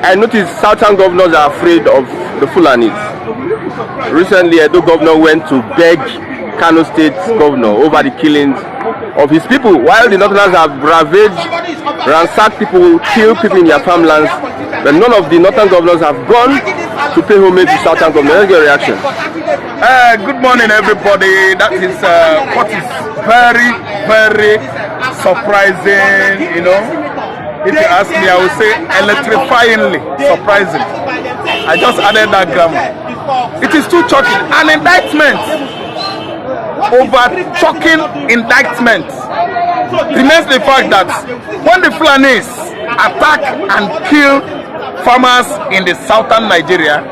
I noticed southern governors are afraid of the Fulanis. Recently, Edo governor went to beg KANO State governor over the killings of his people, while the northerners have ravaged, ransacked people, killed people in their farmlands. But none of the northern governors have gone to pay homage to southern governors. Let's get a reaction. Good morning, everybody. That is what is very, very surprising, you know. If you ask me, I would say electrifyingly surprising. I just added that grammar. It is too shocking. An indictment over shocking indictment remains the fact that when the Fulanis attack and kill farmers in the southern Nigeria,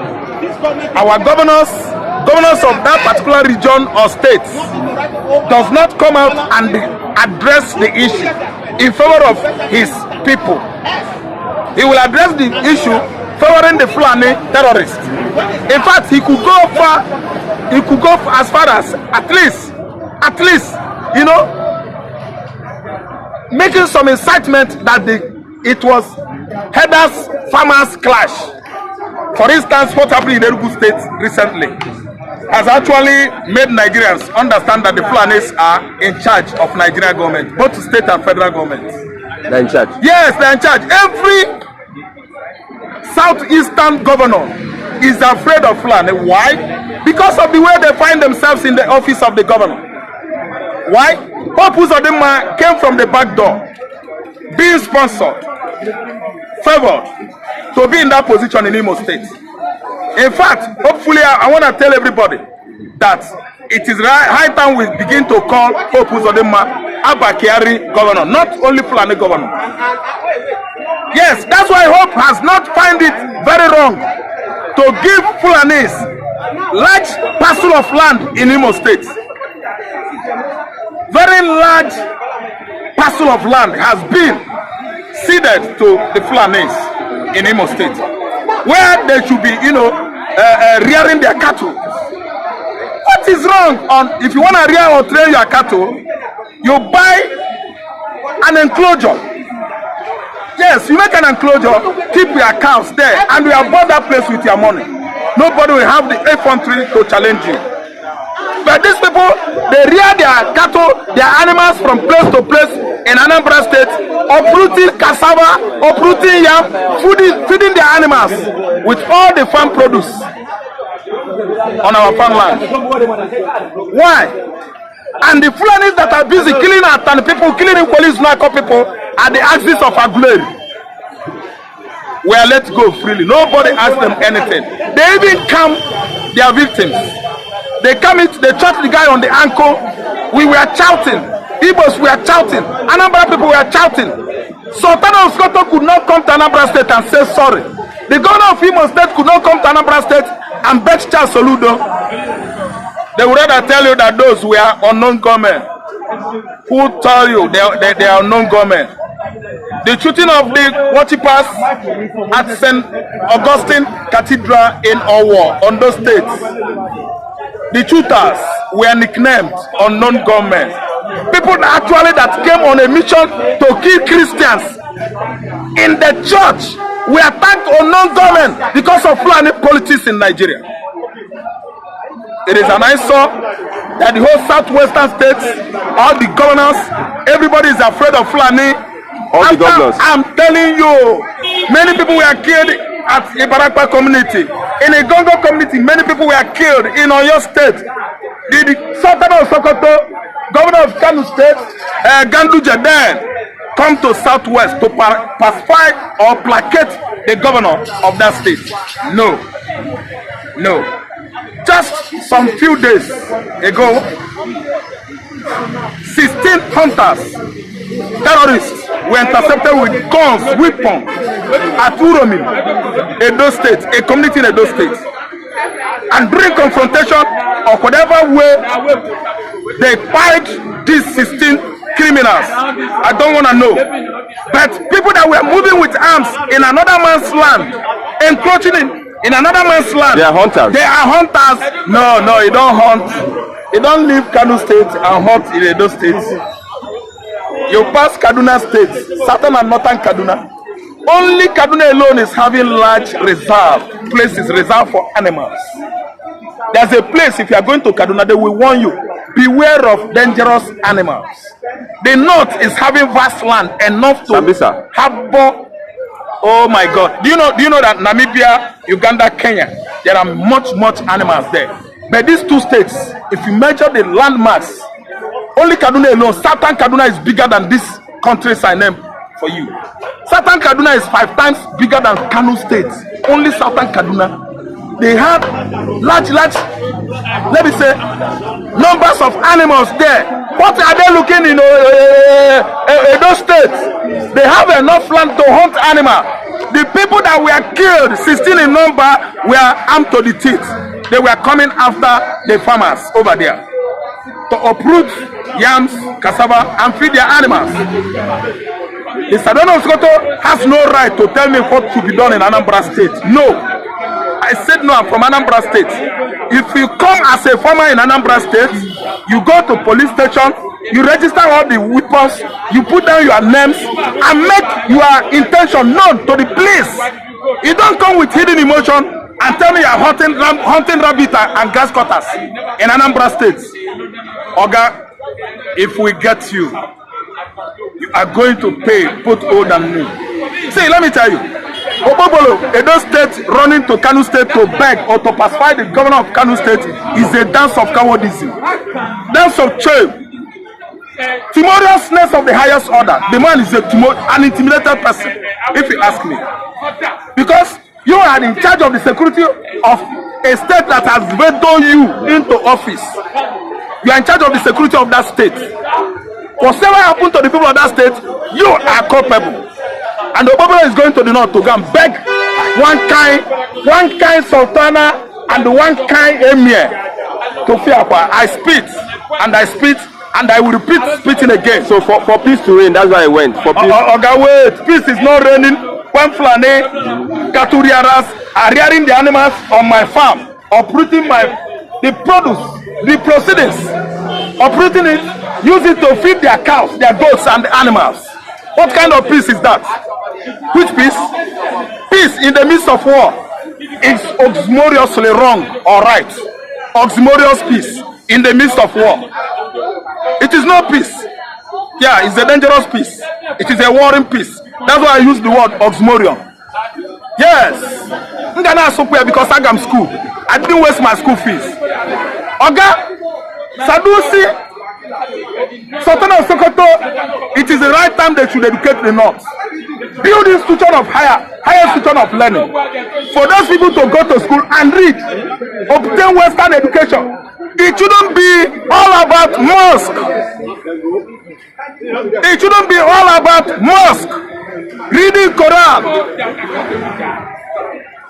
our governors of that particular region or state does not come out and address the issue in favor of his people. He will address the issue favoring the Fulani terrorists. In fact, he could go far. He could go as far as at least, you know, making some incitement that it was herders farmers clash. For instance, what happened in Enugu State recently has actually made Nigerians understand that the Fulanis are in charge of Nigerian government, both state and federal government. They're in charge. Yes, they're in charge. Every southeastern governor is afraid of Fulani. Why? Because of the way they find themselves in the office of the governor. Why? Purpose of them came from the back door, being sponsored, favored to be in that position in Imo State. In fact, hopefully, I want to tell everybody that it is high time we begin to call Hope Uzodinma Abakiari governor, not only Fulani governor. Yes, that's why Hope has not found it very wrong to give Fulanis large parcel of land in Imo State. Very large parcel of land has been ceded to the Fulanis in Imo State, where they should be, you know, rearing their cattle. What is wrong on if you want to rear or train your cattle, you buy an enclosure. Yes, you make an enclosure, keep your cows there, and you have bought that place with your money. Nobody will have the infantry to challenge you. But these people, they rear their cattle, their animals from place to place in Anambra State, uprooting cassava, uprooting yam, feeding their animals with all the farm produce on our farmland. Why? And the Fulanis that are busy killing our town people, killing police, narco people, at the axis of Aguleri, were let go freely. Nobody asked them anything. They even camp their victims. They come in, they shot the guy on the ankle. We were shouting. Igbos were shouting. Anambra people were shouting. Sultan of SOKOTO could not come to Anambra State and say sorry. The governor of Imo State could not come to Anambra State and bet Charles Soludo. They would rather tell you that those were unknown gunmen. Who tell you they are unknown gunmen? The shooting of the worshippers at St. Augustine Cathedral in Owo, Ondo State. The shooters were nicknamed unknown gunmen. People actually that came on a mission to kill Christians in the church were attacked unknown gunmen because of Fulani politics in Nigeria. It is an eyesore that the whole southwestern states, all the governors, everybody is afraid of Fulani. All the governors. I'm telling you, many people were killed at Ibarakwa community. In a Gongo community, many people were killed in Oyo State. The Sultan of Sokoto, governor of Kano State, Ganduje then come to southwest to pacify or placate the governor of that state. No. Just some few days ago, 16 hunters, terrorists, were intercepted with guns, weapons at UROMI, Edo State, a community in Edo State. And during confrontation of whatever way they fight these 16 criminals, I don't want to know. But people that were moving with arms in another man's land, encroaching in another man's land. They are hunters. They are hunters. No, you don't hunt. You don't leave Kano State and hunt in Edo State. You pass Kaduna State, southern and northern Kaduna. Only Kaduna alone is having large places reserved for animals. There's a place, if you are going to Kaduna, they will warn you, beware of dangerous animals. The north is having vast land enough to have. Oh my God! Do you know that Namibia, Uganda, Kenya, there are much animals there. But these two states, if you measure the landmass, only Kaduna alone, Southern Kaduna is bigger than this countries I named for you. Southern Kaduna is 5 times bigger than Kano State. Only Southern Kaduna. They have large, let me say, numbers of animals there. What are they looking in those states? They have enough land to hunt animals. The people that were killed, 16 in number, were armed to the teeth. They were coming after the farmers over there to uproot yams, cassava, and feed their animals. The SADUANA of SOKOTO has no right to tell me what should be done in Anambra State. No. I said no, I'm from Anambra State. If you come as a farmer in Anambra State, you go to police station, you register all the weapons, you put down your names, and make your intention known to the police. You don't come with hidden emotion and tell me you're hunting rabbit and grass cutters in Anambra State. Oga, if we get you, you are going to pay both old and new. See, let me tell you, AKPHOBOLO, Edo State running to Kano State to beg or to pacify the governor of Kano State is a dance of cowardism, dance of shame, timorousness of the highest order. The man is an intimidated person, if you ask me, because you are in charge of the security of a state that has vetoed you into office. You are in charge of the security of that state. Whatever happened to the people of that state, you are culpable. And AKPHOBOLO is going to the north to go and beg one kind sultana and one kind emir to fear. I spit and I will repeat spitting again. So for peace to reign, that's why I went. For peace. Wait, peace is not reigning when Fulani Caturiaras are rearing the animals on my farm, uprooting the produce, the proceedings, uprooting it, use it to feed their cows, their goats, and the animals. What kind of peace is that? Which peace? Peace in the midst of war is oxymorously wrong or right. Oxymorous peace in the midst of war. It is not peace. Yeah, it's a dangerous peace. It is a warring peace. That's why I use the word oxymorion. Yes. Because I am school. I didn't waste my school fees. Oga, SANUSI, Sultan of Sokoto, it is the right time they should educate the North. Build institution of higher institution of learning for those people to go to school and read, obtain Western education. It shouldn't be all about mosque. It shouldn't be all about mosque, reading Quran,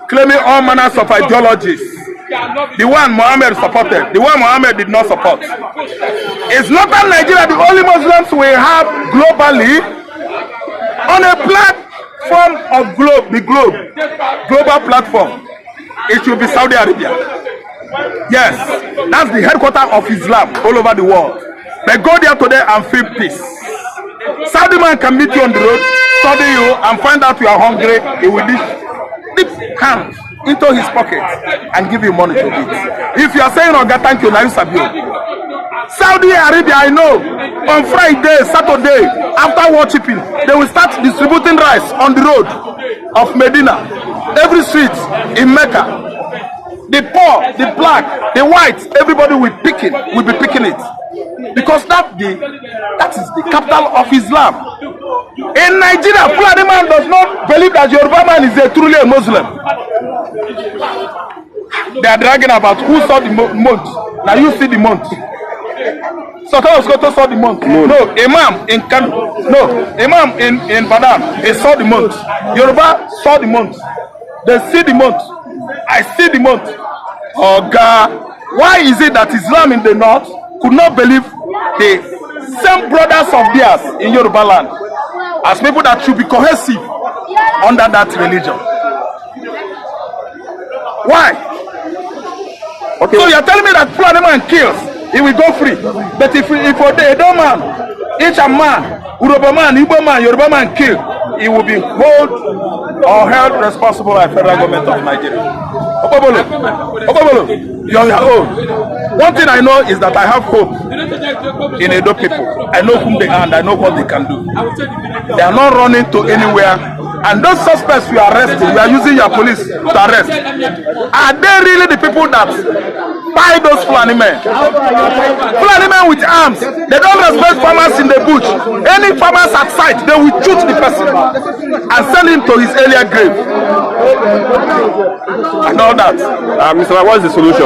claiming all manners of ideologies. The one Muhammad supported, the one Muhammad did not support. It's not that Nigeria the only Muslims we have globally on a platform of global platform. It should be Saudi Arabia. Yes, that's the headquarters of Islam all over the world. But go there today and feel peace. Saudi man can meet you on the road, study you, and find out you are hungry. He will dip hand into his pocket and give you money to eat. If you are saying, Oga, thank you, now you sabi. Saudi Arabia, I know, on Friday, Saturday, after worshiping, they will start distributing rice on the road of Medina, every street in Mecca. The poor, the black, the white, everybody will be picking it. Because that is the capital of Islam. In Nigeria, Fulani man does not believe that Yoruba man is truly a Muslim. They are dragging about who saw the month. Now you see the month. Sultan of Sokoto saw the month. No, Imam in Kano. No, Imam in Badam. He saw the month. Yoruba saw the month. They see the month. I see the month. Oh God, why is it that Islam in the north could not believe the same brothers of theirs in Yoruba land as people that should be cohesive under that religion? Why? Okay. So you're telling me that Fulani man kills, he will go free. But if a Edo man, each man, Urobo man, Igbo man, Yoruba man kill, he will be hold or held responsible by federal government of Nigeria. Okpobolo, you're on your own. One thing I know is that I have hope in Edo people. I know whom they are and I know what they can do. They are not running to anywhere. And those suspects you are arresting, you are using your police to arrest. Are they really the people that buy those Fulani men? Fulani men with arms. They don't respect farmers in the bush. Any farmers at sight, they will shoot the person and send him to his earlier grave. And all that. Mr. What is the solution?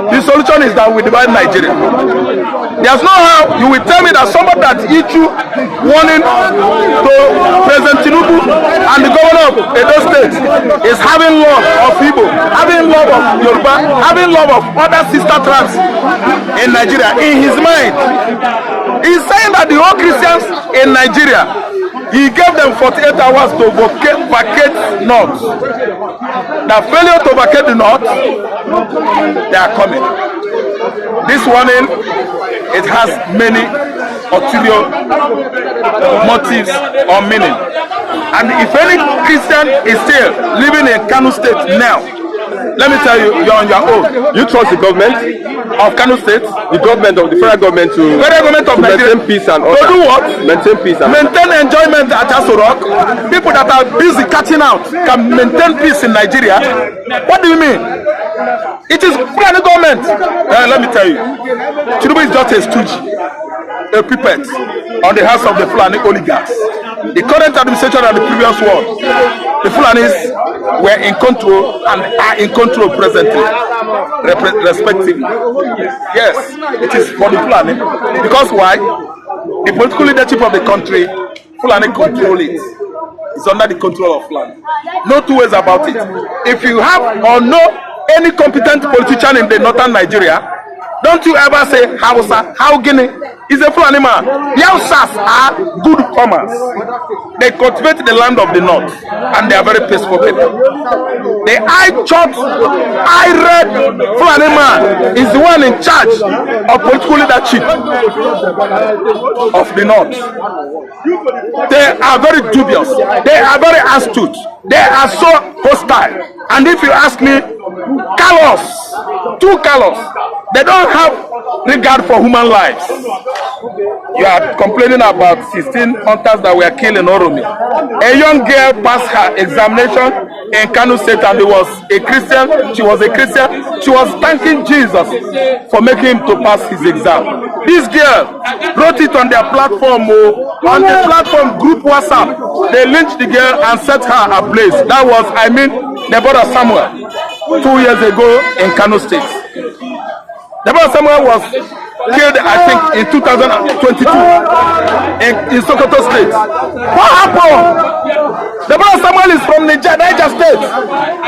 The solution is that we divide Nigeria. There's no how you will tell me that somebody that issue warning to President Tinubu and the governor of Edo State is having love of people, having love of Yoruba, having love of other sister tribes in Nigeria. In his mind, he's saying that the whole Christians in Nigeria, he gave them 48 hours to vacate north. The failure to vacate the north, they are coming. This warning, it has many ulterior motives or meaning. And if any Christian is still living in Kano State now, let me tell you, you're on your own. You trust the government of Kano State, the government of the federal government to Nigeria, maintain peace and order. To do what? Maintain peace and maintain enjoyment at Aso Rock. People that are busy catching out can maintain peace in Nigeria. What do you mean? It is Fulani government. Let me tell you, Tinubu is just a stooge, a puppet on the house of the Fulani oligarchs. The current administration and the previous one, the Fulanis were in control and are in control presently, respectively. Yes, it is for the Fulani. Because why? The political leadership of the country, Fulani control it. It's under the control of Fulani. No two ways about it. If you have or know any competent politician in the northern Nigeria, don't you ever say Hausa, how Guinea is a Fulani man. The Hausas are good farmers. They cultivate the land of the north and they are very peaceful people. The eye-shot, eye-red Fulani man is the one in charge of political leadership of the north. They are very dubious. They are very astute. They are so hostile. And if you ask me, callous, too callous. They don't have regard for human lives. You are complaining about 16 hunters that were killed in UROMI. A young girl passed her examination in Kano State and was a Christian. She was a Christian. She was thanking Jesus for making him to pass his exam. This girl wrote it on their platform, on the platform group WhatsApp. They lynched the girl and set her ablaze. That was, Deborah Samuel, 2 years ago in Kano State. Deborah Samuel was killed, I think, in 2022 in Sokoto State. What happened? Deborah Samuel is from Niger State.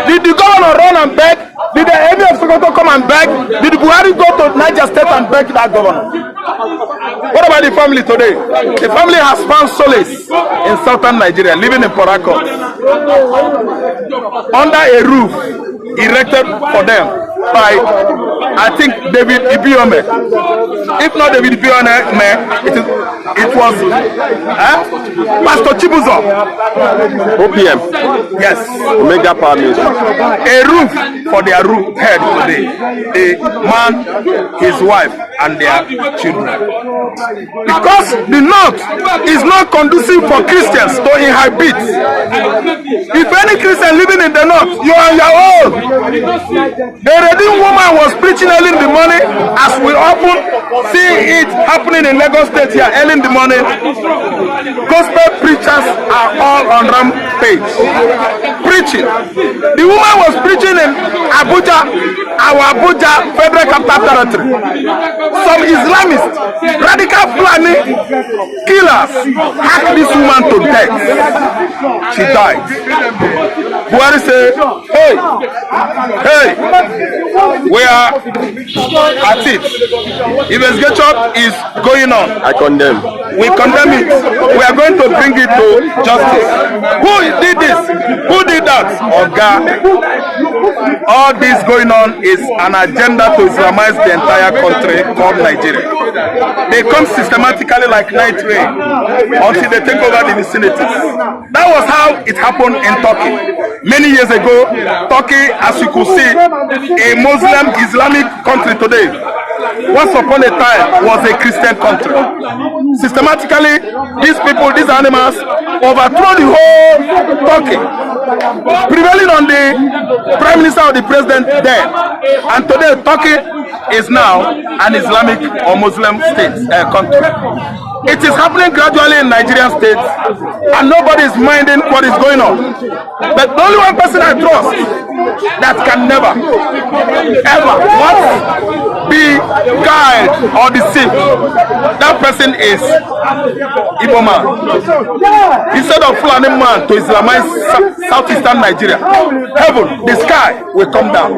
Did the governor run and beg? Did the emir of Sokoto come and beg? Did Buhari go to Niger State and beg that governor? What about the family today? The family has found solace in southern Nigeria, living in Port Harcourt, under a roof erected for them by, I think, David Ibiome. If not David Ibiome, it was Pastor Chibuzo. OPM. Yes. Omega Power Ministry. A roof for their head today. A man, his wife, and their children. Because the north is not conducive for Christians to inhabit. If any Christian living in the north, you are on your own. A redeemed woman was preaching early in the morning, as we often see it happening in Lagos State here early in the morning. Gospel preachers are all on rampage, preaching. The woman was preaching in Abuja, our Abuja Federal Capital Territory. Some Islamists, radical Fulani killers, hacked this woman to death. She died. Buhari said, hey, we are at it. Investigation is going on. I condemn. We condemn it. We are going to bring it to justice. Who did this? Who did that? Oga. All this going on is an agenda to Islamize the entire country called Nigeria. They come systematically like night rain until they take over the vicinities. That was how it happened in Turkey. Many years ago, Turkey, as you could see, a Muslim Islamic country today, once upon a time was a Christian country. Systematically, these people, these animals, overthrow the whole Turkey, prevailing on the prime minister or the president then. And today, Turkey is now an Islamic or Muslim state country. It is happening gradually in Nigerian states, and nobody is minding what is going on. But the only one person I trust that can never, ever, be guided or deceived, that person is Igbo man. Instead of Fulani man to Islamize southeastern Nigeria, heaven, the sky will come down.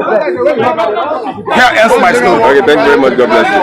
Here ends my story. Okay, thank you very much. God bless you.